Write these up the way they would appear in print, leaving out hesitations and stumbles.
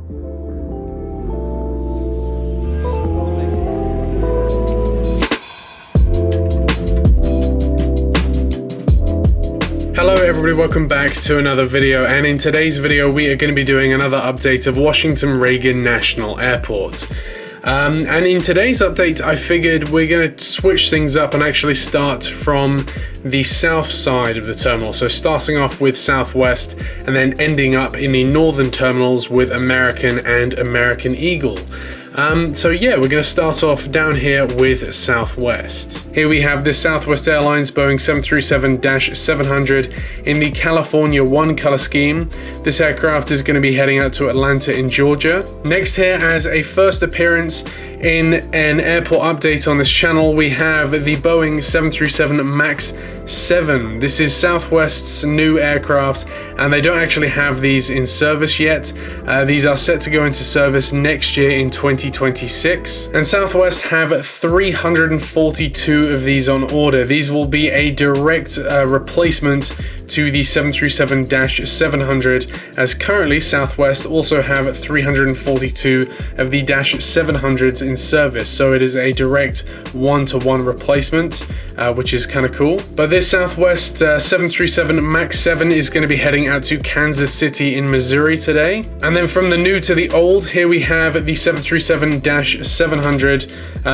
Hello everybody, welcome back to another video, and in today's video we are going to be doing another update of Washington Reagan National Airport. And in today's update I figured we're going to switch things up and actually start from the south side of the terminal. So starting off with Southwest and then ending up in the northern terminals with American and American Eagle. So yeah, we're going to start off down here with Southwest. Here we have the Southwest Airlines Boeing 737-700 in the California 1 color scheme. This aircraft is going to be heading out to Atlanta in Georgia. Next here, as a first appearance in an airport update on this channel, we have the Boeing 737 MAX 7. This is Southwest's new aircraft, and they don't actually have these in service yet. These are set to go into service next year in 2026, and Southwest have 342 of these on order. These will be a direct replacement to the 737-700, as currently Southwest also have 342 of the -700s in service, so it is a direct one-to-one replacement, which is kind of cool. But this Southwest 737 MAX 7 is going to be heading out to Kansas City in Missouri today. And then from the new to the old, here we have the 737-700.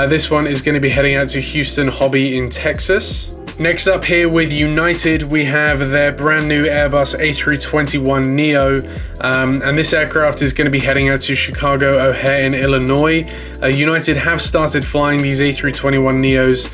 This one is going to be heading out to Houston Hobby in Texas. Next up here with United, we have their brand new Airbus A321neo, and this aircraft is going to be heading out to Chicago O'Hare in Illinois. United have started flying these A321neos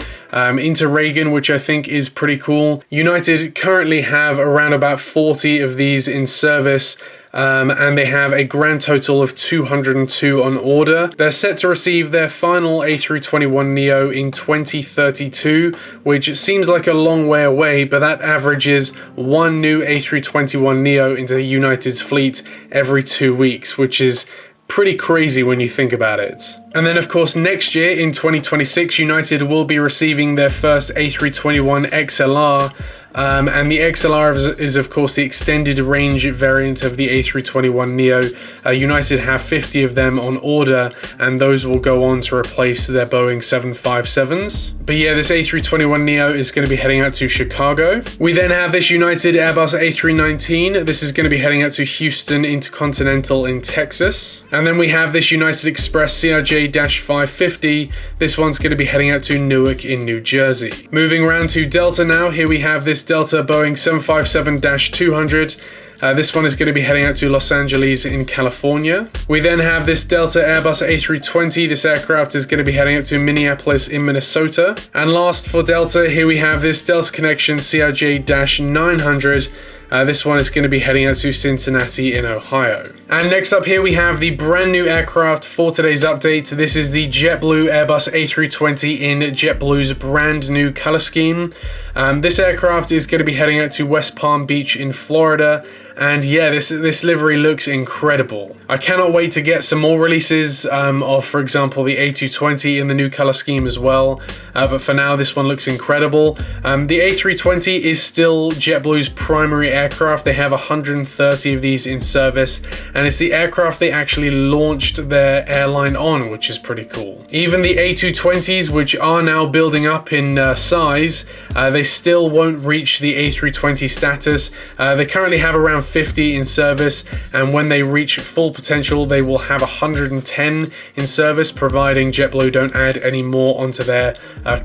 into Reagan, which I think is pretty cool. United currently have around about 40 of these in service. And they have a grand total of 202 on order. They're set to receive their final A321neo in 2032, which seems like a long way away, but that averages one new A321neo into United's fleet every 2 weeks, which is pretty crazy when you think about it. And then of course next year in 2026, United will be receiving their first A321XLR. And the XLR is of course the extended range variant of the A321neo. United have 50 of them on order, and those will go on to replace their Boeing 757s. But yeah, this A321neo is going to be heading out to Chicago. We then have this United Airbus A319. This is going to be heading out to Houston Intercontinental in Texas. And then we have this United Express CRJ-550. This one's going to be heading out to Newark in New Jersey. Moving around to Delta now, here we have this Delta Boeing 757-200. This one is going to be heading out to Los Angeles in California. We then have this Delta Airbus A320. This aircraft is going to be heading out to Minneapolis in Minnesota. And last for Delta, here we have this Delta Connection CRJ-900. This one is going to be heading out to Cincinnati in Ohio. And next up here we have the brand new aircraft for today's update. This is the JetBlue Airbus A320 in JetBlue's brand new color scheme. This aircraft is going to be heading out to West Palm Beach in Florida. And yeah, this livery looks incredible. I cannot wait to get some more releases of, for example, the A220 in the new color scheme as well. But for now, this one looks incredible. The A320 is still JetBlue's primary aircraft. They have 130 of these in service, and it's the aircraft they actually launched their airline on, which is pretty cool. Even the A220s, which are now building up in size, they still won't reach the A320 status. They currently have around 50 in service, and when they reach full potential they will have 110 in service, providing JetBlue don't add any more onto their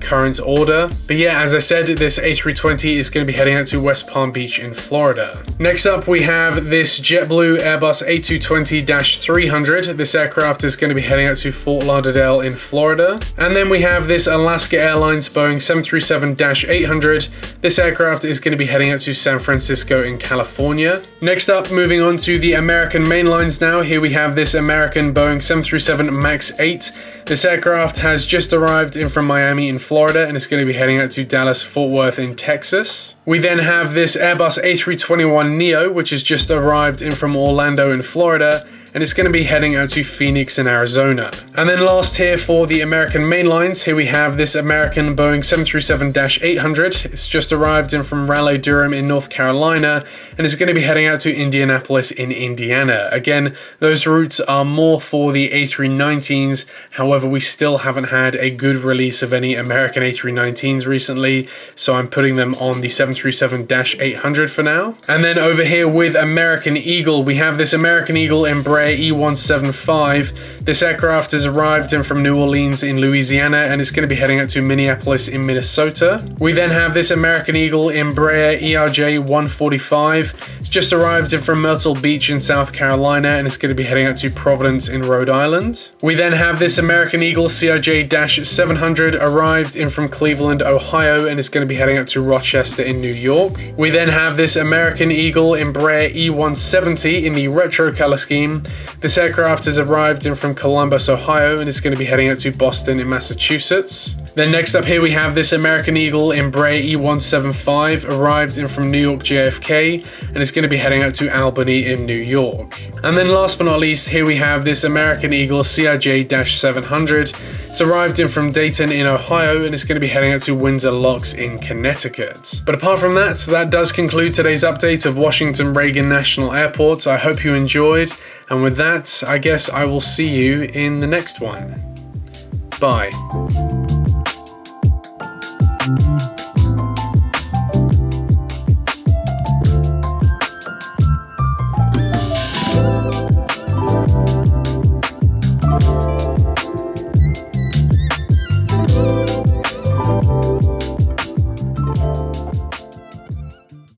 current order. But yeah, as I said, this A320 is going to be heading out to West Palm Beach in Florida. Next up we have this JetBlue Airbus A220-300. This aircraft is going to be heading out to Fort Lauderdale in Florida. And then we have this Alaska Airlines Boeing 737-800. This aircraft is going to be heading out to San Francisco in California. Next up, moving on to the American mainlines now, here we have this American Boeing 737 MAX 8. This aircraft has just arrived in from Miami in Florida, and it's going to be heading out to Dallas Fort Worth in Texas. We then have this Airbus A321neo, which has just arrived in from Orlando in Florida, and it's going to be heading out to Phoenix in Arizona. And then last here for the American mainlines, here we have this American Boeing 737-800. It's just arrived in from Raleigh-Durham in North Carolina, and it's going to be heading out to Indianapolis in Indiana. Again, those routes are more for the A319s. However, we still haven't had a good release of any American A319s recently, so I'm putting them on the 737-800 for now. And then over here with American Eagle, we have this American Eagle Embraer E175. This aircraft has arrived in from New Orleans in Louisiana, and it's going to be heading out to Minneapolis in Minnesota. We then have this American Eagle Embraer ERJ-145. It's just arrived in from Myrtle Beach in South Carolina, and it's going to be heading out to Providence in Rhode Island. We then have this American Eagle CRJ-700 arrived in from Cleveland, Ohio, and it's going to be heading out to Rochester in New York. We then have this American Eagle Embraer E170 in the retro color scheme. This aircraft has arrived in from Columbus, Ohio, and it's going to be heading out to Boston in Massachusetts. Then next up here we have this American Eagle Embraer E175 arrived in from New York JFK, and it's going to be heading out to Albany in New York. And then last but not least, here we have this American Eagle CRJ-700. It's arrived in from Dayton in Ohio, and it's going to be heading out to Windsor Locks in Connecticut. But apart from that, that does conclude today's update of Washington Reagan National Airport. I hope you enjoyed, and with that, I guess I will see you in the next one. Bye.